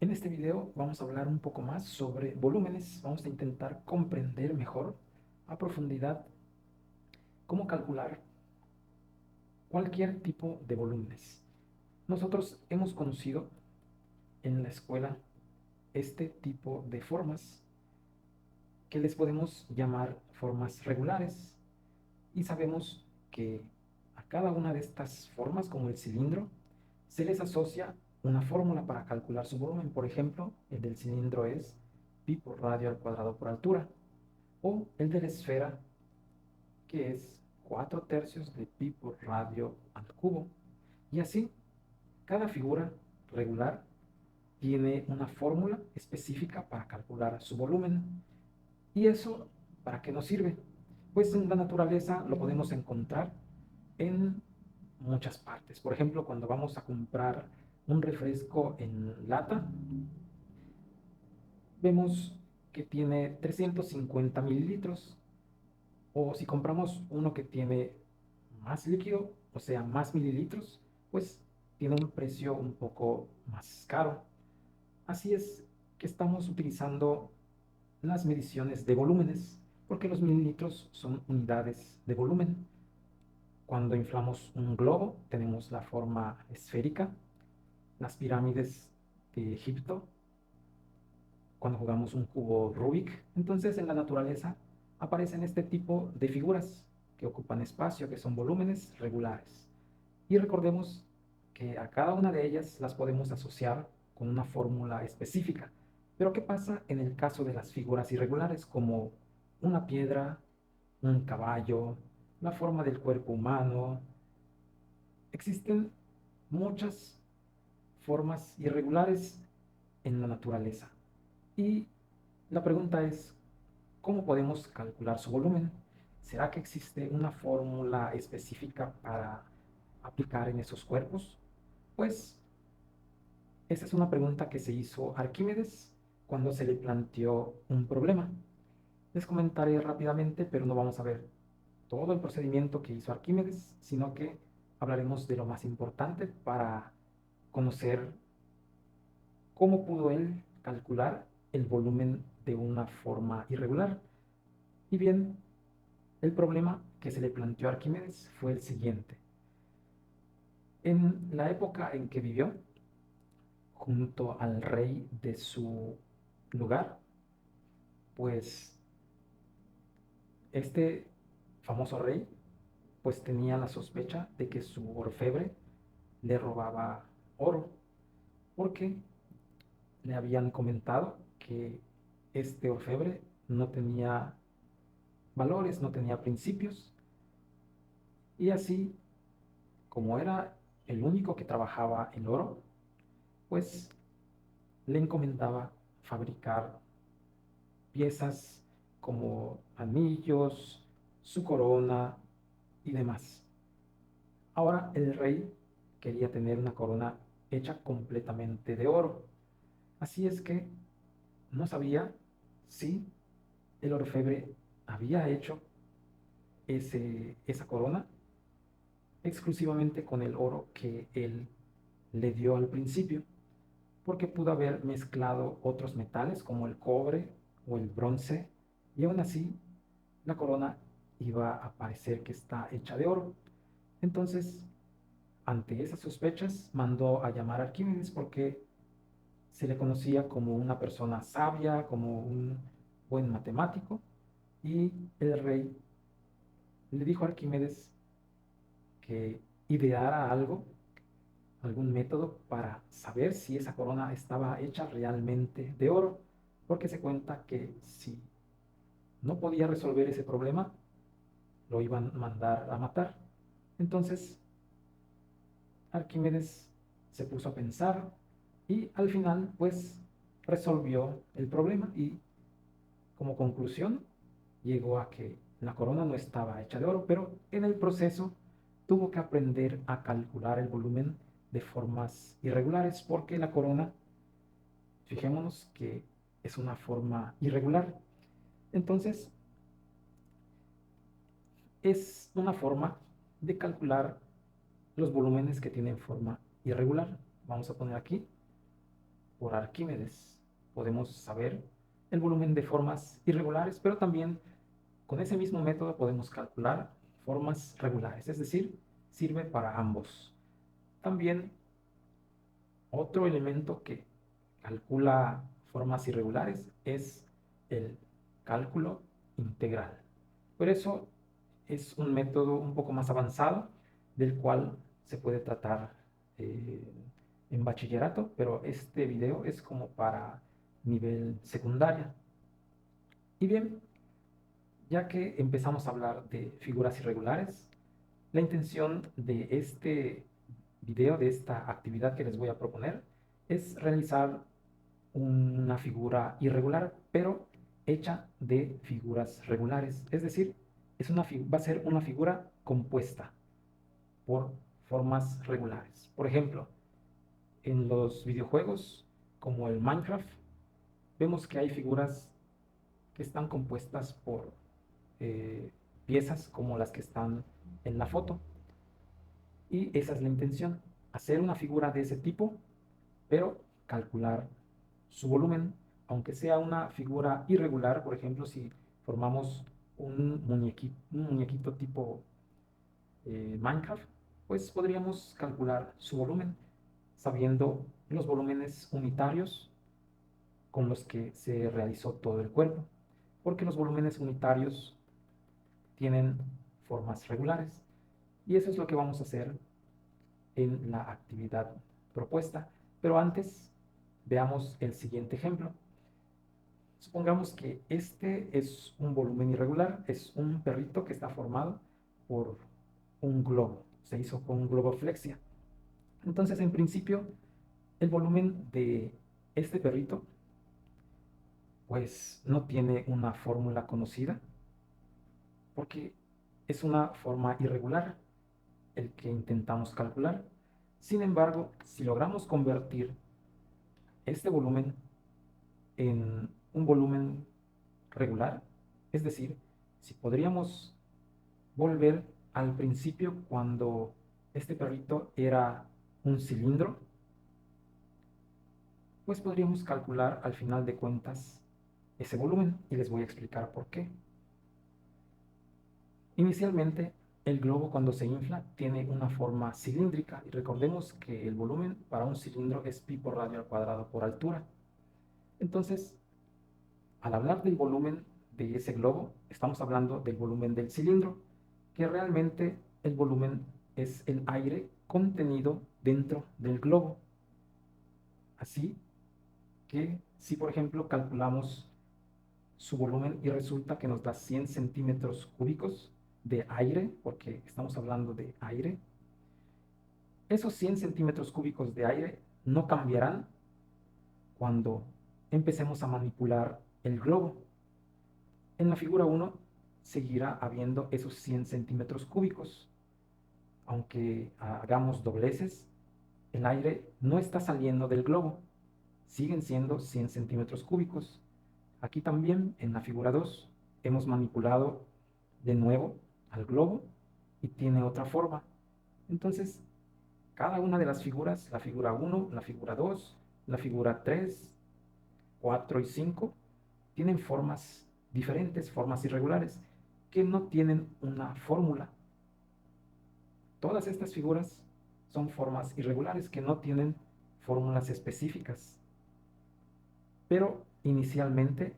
En este video vamos a hablar un poco más sobre volúmenes. Vamos a intentar comprender mejor a profundidad cómo calcular cualquier tipo de volúmenes. Nosotros hemos conocido en la escuela este tipo de formas que les podemos llamar formas regulares y sabemos que a cada una de estas formas, como el cilindro, se les asocia una fórmula para calcular su volumen. Por ejemplo, el del cilindro es pi por radio al cuadrado por altura, o el de la esfera, que es 4 tercios de pi por radio al cubo. Y así, cada figura regular tiene una fórmula específica para calcular su volumen. ¿Y eso para qué nos sirve? Pues en la naturaleza lo podemos encontrar en muchas partes. Por ejemplo, cuando vamos a comprar un refresco en lata, vemos que tiene 350 mililitros. O si compramos uno que tiene más líquido, o sea, más mililitros, pues tiene un precio un poco más caro. Así es que estamos utilizando las mediciones de volúmenes, porque los mililitros son unidades de volumen. Cuando inflamos un globo, tenemos la forma esférica, las pirámides de Egipto, cuando jugamos un cubo Rubik. Entonces en la naturaleza aparecen este tipo de figuras que ocupan espacio, que son volúmenes regulares. Y recordemos que a cada una de ellas las podemos asociar con una fórmula específica. Pero ¿qué pasa en el caso de las figuras irregulares como una piedra, un caballo, la forma del cuerpo humano? Existen muchas formas irregulares en la naturaleza. Y la pregunta es, ¿cómo podemos calcular su volumen? ¿Será que existe una fórmula específica para aplicar en esos cuerpos? Pues esa es una pregunta que se hizo Arquímedes cuando se le planteó un problema. Les comentaré rápidamente, pero no vamos a ver todo el procedimiento que hizo Arquímedes, sino que hablaremos de lo más importante para conocer cómo pudo él calcular el volumen de una forma irregular. Y bien, el problema que se le planteó a Arquímedes fue el siguiente. En la época en que vivió, junto al rey de su lugar, pues este famoso rey pues tenía la sospecha de que su orfebre le robaba oro, porque le habían comentado que este orfebre no tenía valores, no tenía principios, y así, como era el único que trabajaba el oro, pues le encomendaba fabricar piezas como anillos, su corona y demás. Ahora el rey quería tener una corona hecha completamente de oro. Así es que no sabía si el orfebre había hecho esa corona exclusivamente con el oro que él le dio al principio, porque pudo haber mezclado otros metales como el cobre o el bronce, y aún así la corona iba a parecer que está hecha de oro. Entonces, ante esas sospechas, mandó a llamar a Arquímedes porque se le conocía como una persona sabia, como un buen matemático, y el rey le dijo a Arquímedes que ideara algo, algún método para saber si esa corona estaba hecha realmente de oro, porque se cuenta que si no podía resolver ese problema, lo iban a mandar a matar. Entonces, Arquímedes se puso a pensar y al final, pues, resolvió el problema y como conclusión llegó a que la corona no estaba hecha de oro, pero en el proceso tuvo que aprender a calcular el volumen de formas irregulares, porque la corona, fijémonos que es una forma irregular. Entonces, es una forma de calcular los volúmenes que tienen forma irregular. Vamos a poner aquí por Arquímedes. Podemos saber el volumen de formas irregulares, pero también con ese mismo método podemos calcular formas regulares, es decir, sirve para ambos. También otro elemento que calcula formas irregulares es el cálculo integral. Por eso es un método un poco más avanzado del cual se puede tratar eh, en bachillerato, pero este video es como para nivel secundaria. Y bien, ya que empezamos a hablar de figuras irregulares, la intención de este video, de esta actividad que les voy a proponer, es realizar una figura irregular, pero hecha de figuras regulares. Es decir, va a ser una figura compuesta por formas regulares. Por ejemplo, en los videojuegos como el Minecraft, vemos que hay figuras que están compuestas por eh, piezas como las que están en la foto. Y esa es la intención, hacer una figura de ese tipo, pero calcular su volumen, aunque sea una figura irregular. Por ejemplo, si formamos un muñequito tipo Minecraft, pues podríamos calcular su volumen sabiendo los volúmenes unitarios con los que se realizó todo el cuerpo, porque los volúmenes unitarios tienen formas regulares. Y eso es lo que vamos a hacer en la actividad propuesta. Pero antes, veamos el siguiente ejemplo. Supongamos que este es un volumen irregular, es un perrito que está formado por un globo, se hizo con un globo flexia. Entonces, en principio, el volumen de este perrito, pues no tiene una fórmula conocida, porque es una forma irregular el que intentamos calcular. Sin embargo, si logramos convertir este volumen en un volumen regular, es decir, si podríamos volver al principio cuando este perrito era un cilindro, pues podríamos calcular al final de cuentas ese volumen y les voy a explicar por qué. Inicialmente, el globo cuando se infla tiene una forma cilíndrica y recordemos que el volumen para un cilindro es pi por radio al cuadrado por altura. Entonces, al hablar del volumen de ese globo, estamos hablando del volumen del cilindro, que realmente el volumen es el aire contenido dentro del globo. Así que si por ejemplo calculamos su volumen y resulta que nos da 100 centímetros cúbicos de aire, porque estamos hablando de aire, esos 100 centímetros cúbicos de aire no cambiarán cuando empecemos a manipular el globo. En la figura 1 seguirá habiendo esos 100 centímetros cúbicos. Aunque hagamos dobleces, el aire no está saliendo del globo, siguen siendo 100 centímetros cúbicos. Aquí también, en la figura 2, hemos manipulado de nuevo al globo y tiene otra forma. Entonces, cada una de las figuras, la figura 1, la figura 2, la figura 3, 4 y 5, tienen formas diferentes, formas irregulares, que no tienen una fórmula. Todas estas figuras son formas irregulares que no tienen fórmulas específicas, pero inicialmente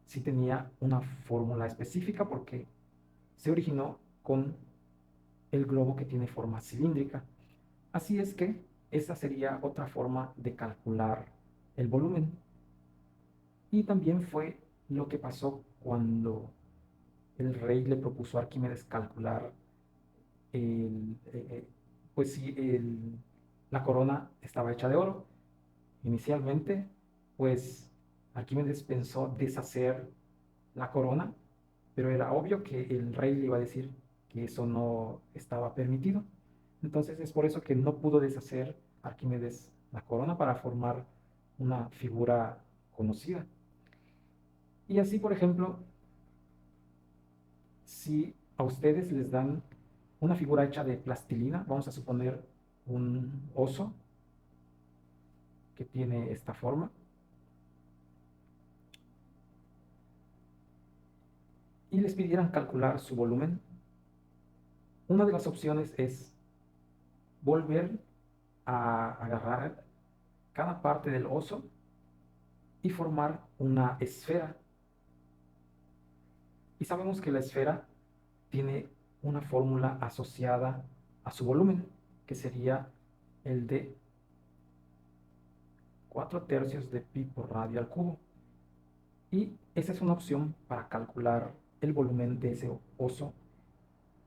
sí tenía una fórmula específica porque se originó con el globo que tiene forma cilíndrica. Así es que esa sería otra forma de calcular el volumen. Y también fue lo que pasó cuando el rey le propuso a Arquímedes calcular el, pues sí, la corona estaba hecha de oro. Inicialmente, pues Arquímedes pensó deshacer la corona, pero era obvio que el rey le iba a decir que eso no estaba permitido. Entonces es por eso que no pudo deshacer Arquímedes la corona para formar una figura conocida. Y así, por ejemplo, si a ustedes les dan una figura hecha de plastilina, vamos a suponer un oso que tiene esta forma. Y les pidieran calcular su volumen, una de las opciones es volver a agarrar cada parte del oso y formar una esfera. Y sabemos que la esfera tiene una fórmula asociada a su volumen, que sería el de 4/3 de pi por radio al cubo. Y esa es una opción para calcular el volumen de ese oso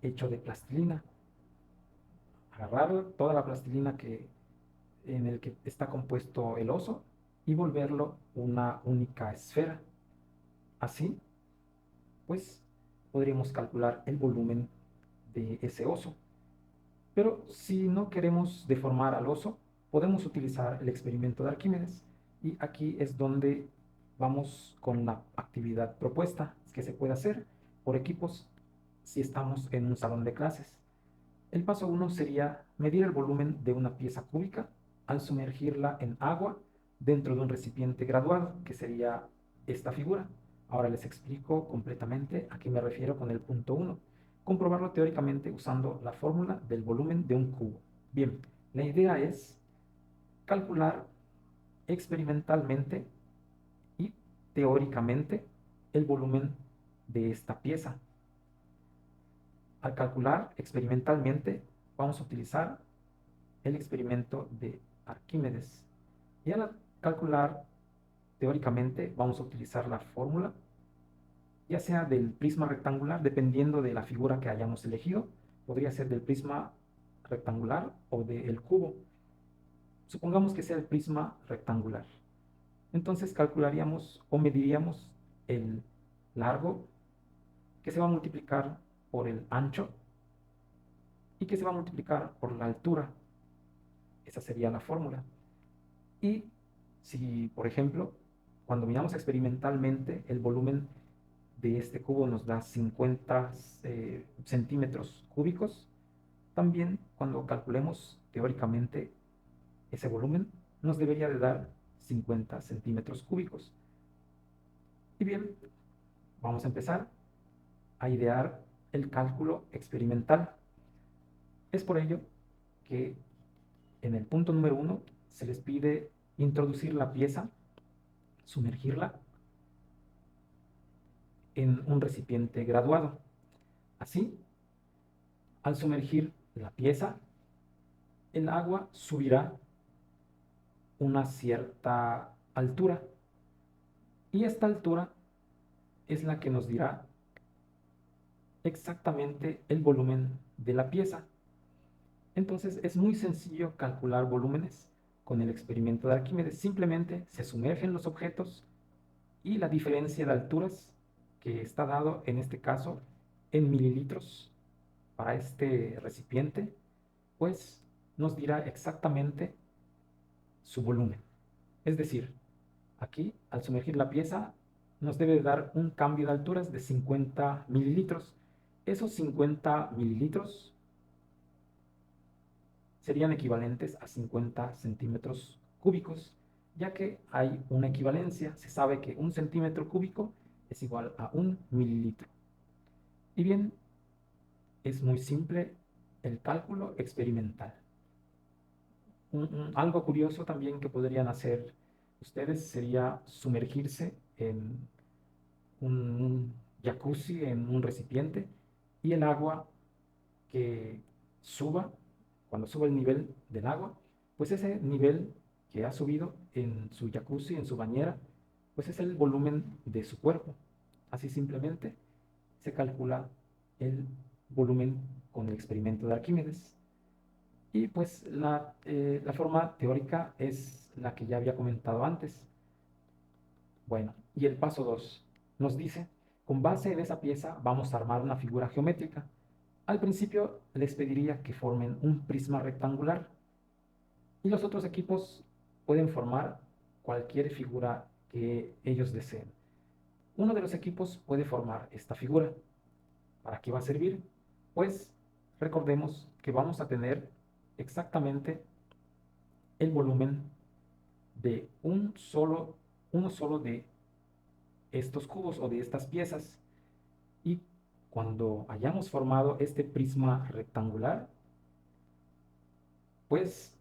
hecho de plastilina. Agarrar toda la plastilina en el que está compuesto el oso y volverlo una única esfera. Así, pues, podríamos calcular el volumen de ese oso. Pero si no queremos deformar al oso, podemos utilizar el experimento de Arquímedes. Y aquí es donde vamos con la actividad propuesta, que se puede hacer por equipos si estamos en un salón de clases. El paso 1 sería medir el volumen de una pieza cúbica al sumergirla en agua dentro de un recipiente graduado, que sería esta figura. Ahora les explico completamente a qué me refiero con el punto 1. Comprobarlo teóricamente usando la fórmula del volumen de un cubo. Bien, la idea es calcular experimentalmente y teóricamente el volumen de esta pieza. Al calcular experimentalmente, vamos a utilizar el experimento de Arquímedes. Y al calcular teóricamente, vamos a utilizar la fórmula, ya sea del prisma rectangular, dependiendo de la figura que hayamos elegido. Podría ser del prisma rectangular o del cubo. Supongamos que sea el prisma rectangular. Entonces calcularíamos o mediríamos el largo, que se va a multiplicar por el ancho y que se va a multiplicar por la altura. Esa sería la fórmula. Y si, por ejemplo, cuando miramos experimentalmente el volumen de este cubo nos da 50 centímetros cúbicos, también cuando calculemos teóricamente ese volumen nos debería de dar 50 centímetros cúbicos. Y bien, vamos a empezar a idear el cálculo experimental. Es por ello que en el punto número 1 se les pide introducir la pieza, sumergirla en un recipiente graduado. Así, al sumergir la pieza, el agua subirá una cierta altura y esta altura es la que nos dirá exactamente el volumen de la pieza. Entonces es muy sencillo calcular volúmenes con el experimento de Arquímedes. Simplemente se sumergen los objetos y la diferencia de alturas, que está dado en este caso en mililitros para este recipiente, pues nos dirá exactamente su volumen. Es decir, aquí al sumergir la pieza nos debe dar un cambio de alturas de 50 mililitros. Esos 50 mililitros serían equivalentes a 50 centímetros cúbicos, ya que hay una equivalencia. Se sabe que un centímetro cúbico es igual a un mililitro. Y bien, es muy simple el cálculo experimental. Algo curioso también que podrían hacer ustedes sería sumergirse en un jacuzzi, en un recipiente, y el agua que suba, cuando suba el nivel del agua, pues ese nivel que ha subido en su jacuzzi, en su bañera, pues es el volumen de su cuerpo. Así simplemente se calcula el volumen con el experimento de Arquímedes. Y pues la forma teórica es la que ya había comentado antes. Bueno, y el paso 2 nos dice, con base en esa pieza vamos a armar una figura geométrica. Al principio les pediría que formen un prisma rectangular y los otros equipos pueden formar cualquier figura que ellos deseen. Uno de los equipos puede formar esta figura. ¿Para qué va a servir? Pues recordemos que vamos a tener exactamente el volumen de uno solo de estos cubos o de estas piezas. Y cuando hayamos formado este prisma rectangular, pues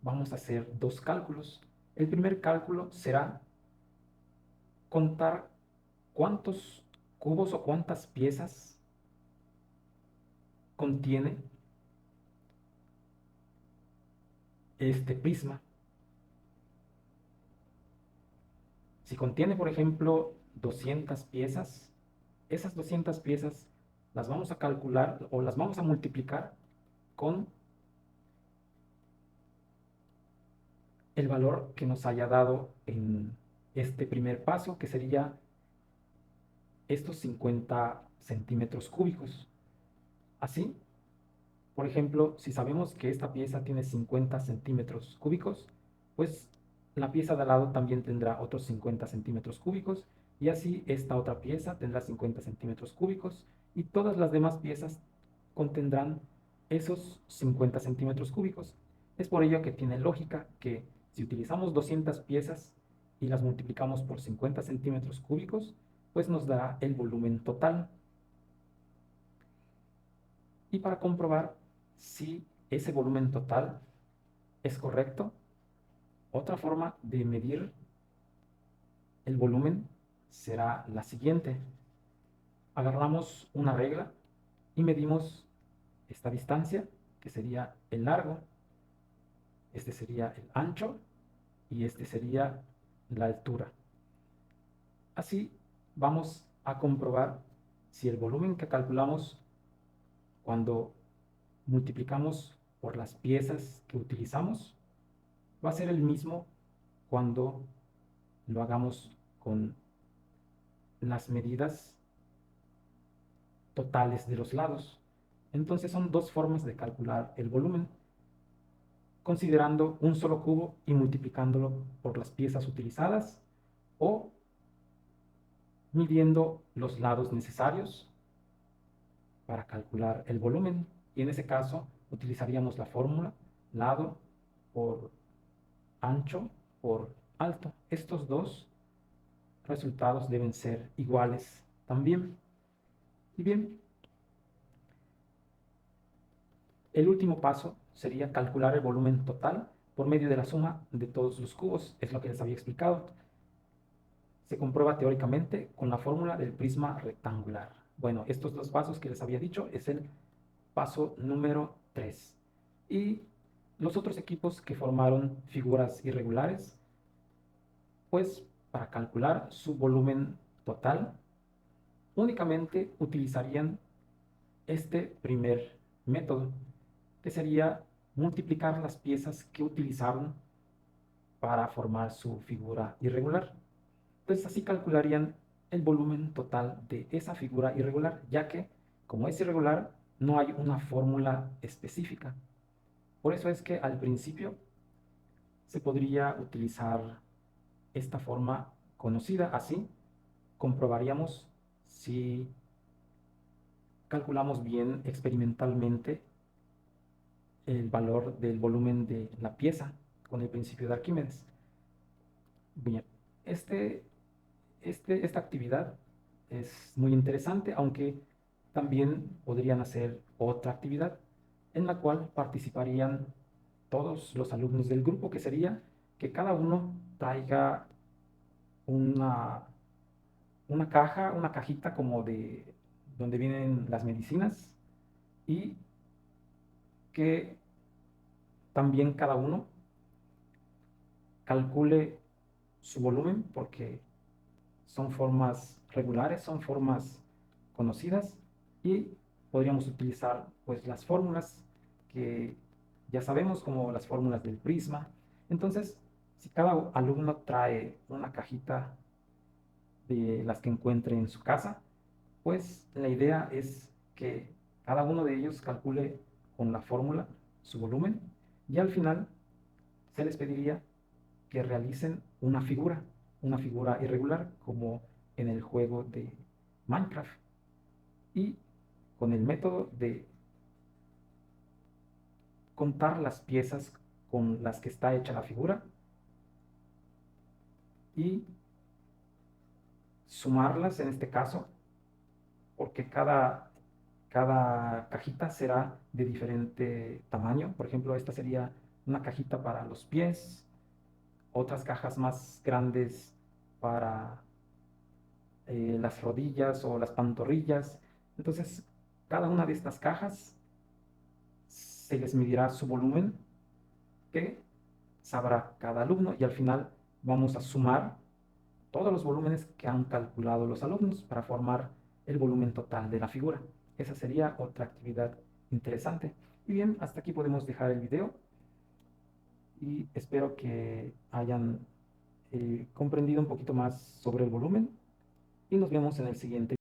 vamos a hacer dos cálculos. El primer cálculo será contar cuántos cubos o cuántas piezas contiene este prisma. Si contiene, por ejemplo, 200 piezas, esas 200 piezas las vamos a calcular o las vamos a multiplicar con el valor que nos haya dado en este primer paso, que sería estos 50 centímetros cúbicos. Así, por ejemplo, si sabemos que esta pieza tiene 50 centímetros cúbicos, pues la pieza de al lado también tendrá otros 50 centímetros cúbicos, y así esta otra pieza tendrá 50 centímetros cúbicos, y todas las demás piezas contendrán esos 50 centímetros cúbicos. Es por ello que tiene lógica que si utilizamos 200 piezas y las multiplicamos por 50 centímetros cúbicos, pues nos dará el volumen total. Y para comprobar si ese volumen total es correcto, otra forma de medir el volumen será la siguiente. Agarramos una regla y medimos esta distancia, que sería el largo, este sería el ancho y este sería la altura. Así vamos a comprobar si el volumen que calculamos cuando multiplicamos por las piezas que utilizamos va a ser el mismo cuando lo hagamos con las medidas totales de los lados. Entonces son dos formas de calcular el volumen, considerando un solo cubo y multiplicándolo por las piezas utilizadas, o midiendo los lados necesarios para calcular el volumen. Y en ese caso utilizaríamos la fórmula lado por ancho por alto. Estos dos resultados deben ser iguales también. Y bien, el último paso sería calcular el volumen total por medio de la suma de todos los cubos. Es lo que les había explicado. Se comprueba teóricamente con la fórmula del prisma rectangular. Bueno, estos dos pasos que les había dicho es el paso número 3. Y los otros equipos que formaron figuras irregulares, pues para calcular su volumen total, únicamente utilizarían este primer método, que sería multiplicar las piezas que utilizaron para formar su figura irregular. Entonces así calcularían el volumen total de esa figura irregular, ya que como es irregular no hay una fórmula específica. Por eso es que al principio se podría utilizar esta forma conocida. Así comprobaríamos si calculamos bien experimentalmente el valor del volumen de la pieza con el principio de Arquímedes. Bien, esta actividad es muy interesante, aunque también podrían hacer otra actividad en la cual participarían todos los alumnos del grupo, que sería que cada uno traiga una, una cajita como de donde vienen las medicinas, y que también cada uno calcule su volumen, porque son formas regulares, son formas conocidas, y podríamos utilizar pues las fórmulas que ya sabemos, como las fórmulas del prisma. Entonces, si cada alumno trae una cajita de las que encuentre en su casa, pues la idea es que cada uno de ellos calcule con la fórmula su volumen, y al final se les pediría que realicen una figura irregular, como en el juego de Minecraft. Y con el método de contar las piezas con las que está hecha la figura, y sumarlas en este caso, porque cada cajita será de diferente tamaño. Por ejemplo, esta sería una cajita para los pies, otras cajas más grandes para las rodillas o las pantorrillas. Entonces, cada una de estas cajas se les medirá su volumen que sabrá cada alumno y al final vamos a sumar todos los volúmenes que han calculado los alumnos para formar el volumen total de la figura. Esa sería otra actividad interesante. Y bien, hasta aquí podemos dejar el video y espero que hayan comprendido un poquito más sobre el volumen y nos vemos en el siguiente.